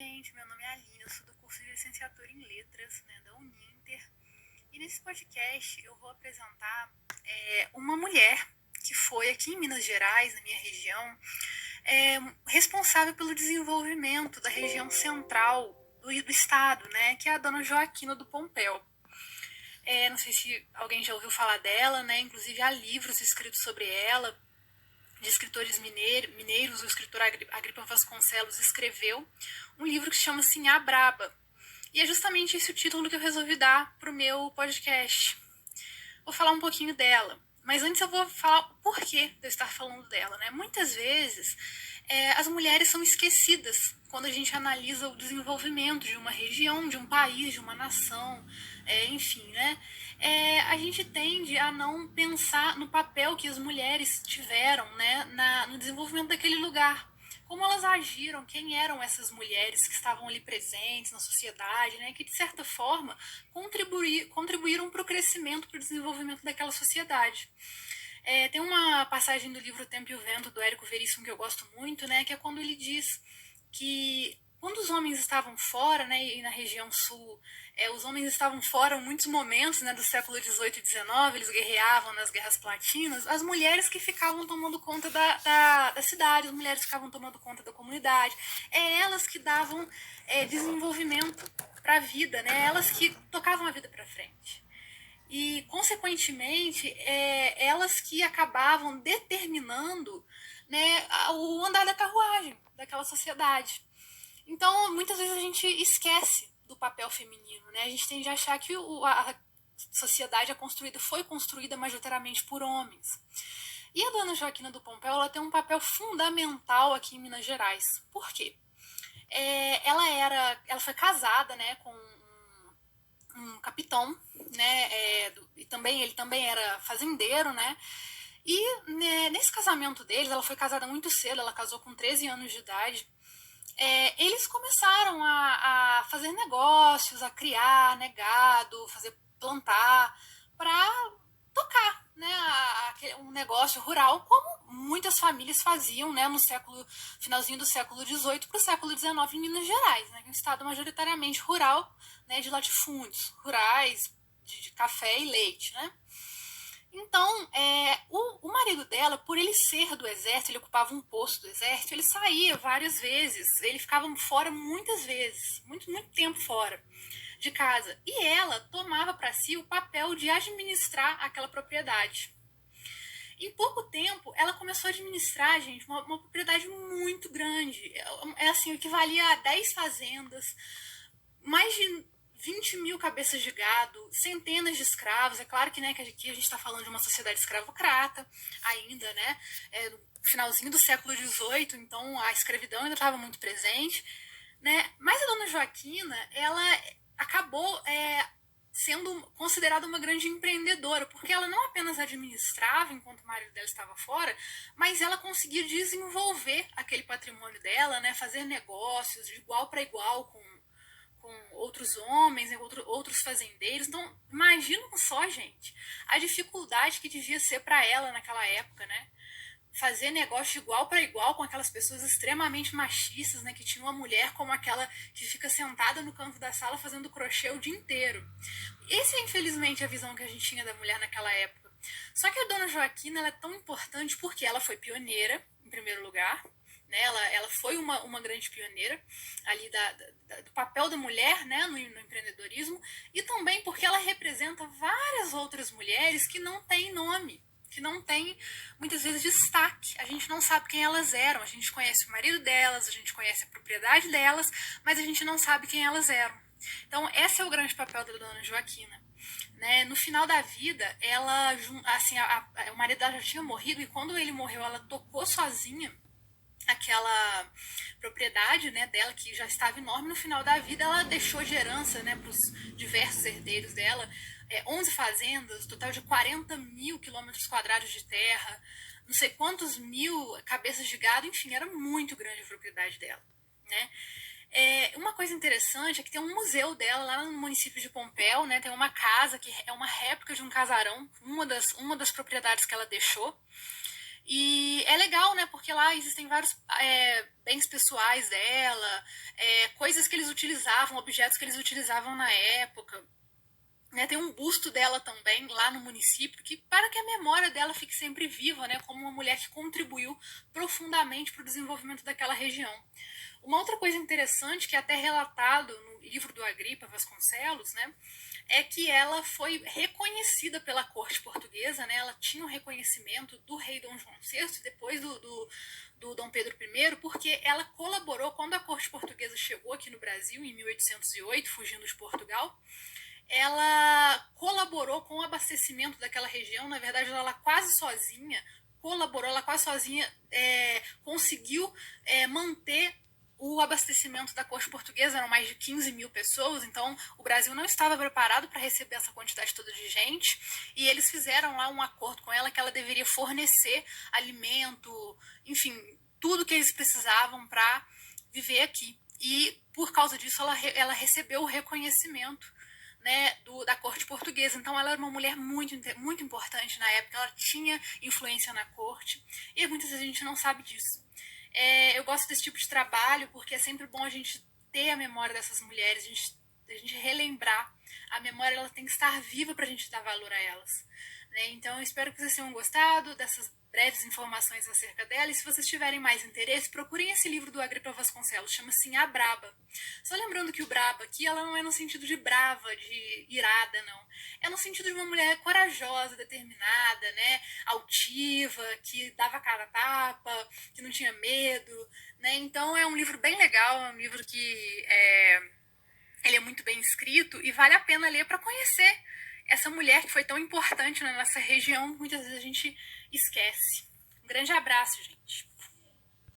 Gente, meu nome é Aline, eu sou do curso de licenciatura em Letras, né, da Uninter. E nesse podcast eu vou apresentar uma mulher que foi aqui em Minas Gerais, na minha região, responsável pelo desenvolvimento da região central do estado, né, que é a dona Joaquina do Pompéu. Não sei se alguém já ouviu falar dela, né, inclusive há livros escritos sobre ela, de escritores mineiros. O escritor Agripa Vasconcelos escreveu um livro que se chama Sinhá Braba. E é justamente esse o título que eu resolvi dar pro meu podcast. Vou falar um pouquinho dela. Mas antes eu vou falar o porquê de eu estar falando dela, né? Muitas vezes as mulheres são esquecidas quando a gente analisa o desenvolvimento de uma região, de um país, de uma nação, enfim, né? A gente tende a não pensar no papel que as mulheres tiveram, né, no desenvolvimento daquele lugar. Como elas agiram, quem eram essas mulheres que estavam ali presentes na sociedade, né, que de certa forma contribuíram para o crescimento, para o desenvolvimento daquela sociedade. Tem uma passagem do livro O Tempo e o Vento, do Érico Veríssimo, que eu gosto muito, né, que é quando ele diz que quando os homens estavam fora, né, e na região sul, os homens estavam fora em muitos momentos, né, do século XVIII e XIX, eles guerreavam nas guerras platinas, as mulheres que ficavam tomando conta da cidade, as mulheres ficavam tomando conta da comunidade, elas que davam desenvolvimento para a vida, né, elas que tocavam a vida para frente. E, consequentemente, elas que acabavam determinando, né, o andar da carruagem daquela sociedade. Então, muitas vezes a gente esquece do papel feminino, né? A gente tende a achar que a sociedade foi construída majoritariamente por homens. E a dona Joaquina do Pompéu, ela tem um papel fundamental aqui em Minas Gerais. Por quê? Ela foi casada, né, com um capitão, né, e ele também era fazendeiro, né, e né, nesse casamento deles, ela foi casada muito cedo, ela casou com 13 anos de idade. Eles começaram a fazer negócios, a criar, né, gado, fazer plantar, para tocar, né, um negócio rural, como muitas famílias faziam, né, no finalzinho do século XVIII para o século XIX em Minas Gerais, né, que é um estado majoritariamente rural, né, de latifúndios rurais, de café e leite, né. Então, o marido dela, por ele ser do exército, ele ocupava um posto do exército, ele saía várias vezes, ele ficava fora muitas vezes, muito, muito tempo fora de casa. E ela tomava para si o papel de administrar aquela propriedade. Em pouco tempo, ela começou a administrar, gente, uma propriedade muito grande. Assim, equivalia a 10 fazendas, mais de 20 mil cabeças de gado, centenas de escravos. É claro que, né, que aqui a gente está falando de uma sociedade escravocrata ainda, né? No finalzinho do século XVIII, então a escravidão ainda estava muito presente, né? Mas a dona Joaquina, ela acabou sendo considerada uma grande empreendedora, porque ela não apenas administrava enquanto o marido dela estava fora, mas ela conseguia desenvolver aquele patrimônio dela, né, fazer negócios de igual para igual com outros homens, né, outros fazendeiros. Então, imaginam só, gente, a dificuldade que devia ser para ela naquela época, né? Fazer negócio de igual para igual com aquelas pessoas extremamente machistas, né, que tinha uma mulher como aquela que fica sentada no canto da sala fazendo crochê o dia inteiro. Essa é, infelizmente, a visão que a gente tinha da mulher naquela época. Só que a dona Joaquina, ela é tão importante porque ela foi pioneira, em primeiro lugar, né? Ela foi uma grande pioneira ali do papel da mulher, né, no empreendedorismo, e também porque ela representa várias outras mulheres que não têm nome, que não têm muitas vezes destaque. A gente não sabe quem elas eram. A gente conhece o marido delas, a gente conhece a propriedade delas, mas a gente não sabe quem elas eram. Então, esse é o grande papel da dona Joaquina. Né? No final da vida, ela, assim, o marido dela já tinha morrido, e quando ele morreu, ela tocou sozinha aquela propriedade, né, dela, que já estava enorme. No final da vida, ela deixou de herança, né, para os diversos herdeiros dela 11 fazendas, total de 40 mil quilômetros quadrados de terra, não sei quantos mil cabeças de gado, enfim, era muito grande a propriedade dela, né. Uma coisa interessante é que tem um museu dela lá no município de Pompéu, né, tem uma casa que é uma réplica de um casarão, uma das propriedades que ela deixou. E é legal, né? Porque lá existem vários bens pessoais dela, coisas que eles utilizavam, objetos que eles utilizavam na época. Né, tem um busto dela também lá no município, que para que a memória dela fique sempre viva, né, como uma mulher que contribuiu profundamente para o desenvolvimento daquela região. Uma outra coisa interessante, que é até relatado no livro do Agripa Vasconcelos, né, é que ela foi reconhecida pela corte portuguesa, né, ela tinha um reconhecimento do rei Dom João VI, depois do Dom Pedro I, porque ela colaborou, quando a corte portuguesa chegou aqui no Brasil, em 1808, fugindo de Portugal, ela colaborou com o abastecimento daquela região. Na verdade, ela quase sozinha colaborou, ela quase sozinha conseguiu manter o abastecimento da corte portuguesa. Eram mais de 15 mil pessoas, então o Brasil não estava preparado para receber essa quantidade toda de gente, e eles fizeram lá um acordo com ela que ela deveria fornecer alimento, enfim, tudo que eles precisavam para viver aqui. E por causa disso ela recebeu o reconhecimento, né, da corte portuguesa. Então ela era uma mulher muito importante na época, ela tinha influência na corte, e muitas vezes a gente não sabe disso. Eu gosto desse tipo de trabalho porque é sempre bom a gente ter a memória dessas mulheres, a gente relembrar. A memória ela tem que estar viva para a gente dar valor a elas. Né? Então eu espero que vocês tenham gostado dessas breves informações acerca dela, e se vocês tiverem mais interesse, procurem esse livro do Agripa Vasconcelos, chama-se A Braba. Só lembrando que o braba aqui, ela não é no sentido de brava, de irada, não. É no sentido de uma mulher corajosa, determinada, né, altiva, que dava cara a tapa, que não tinha medo, né. Então é um livro bem legal, é um livro que ele é muito bem escrito e vale a pena ler para conhecer essa mulher que foi tão importante na nossa região, muitas vezes a gente esquece. Um grande abraço, gente.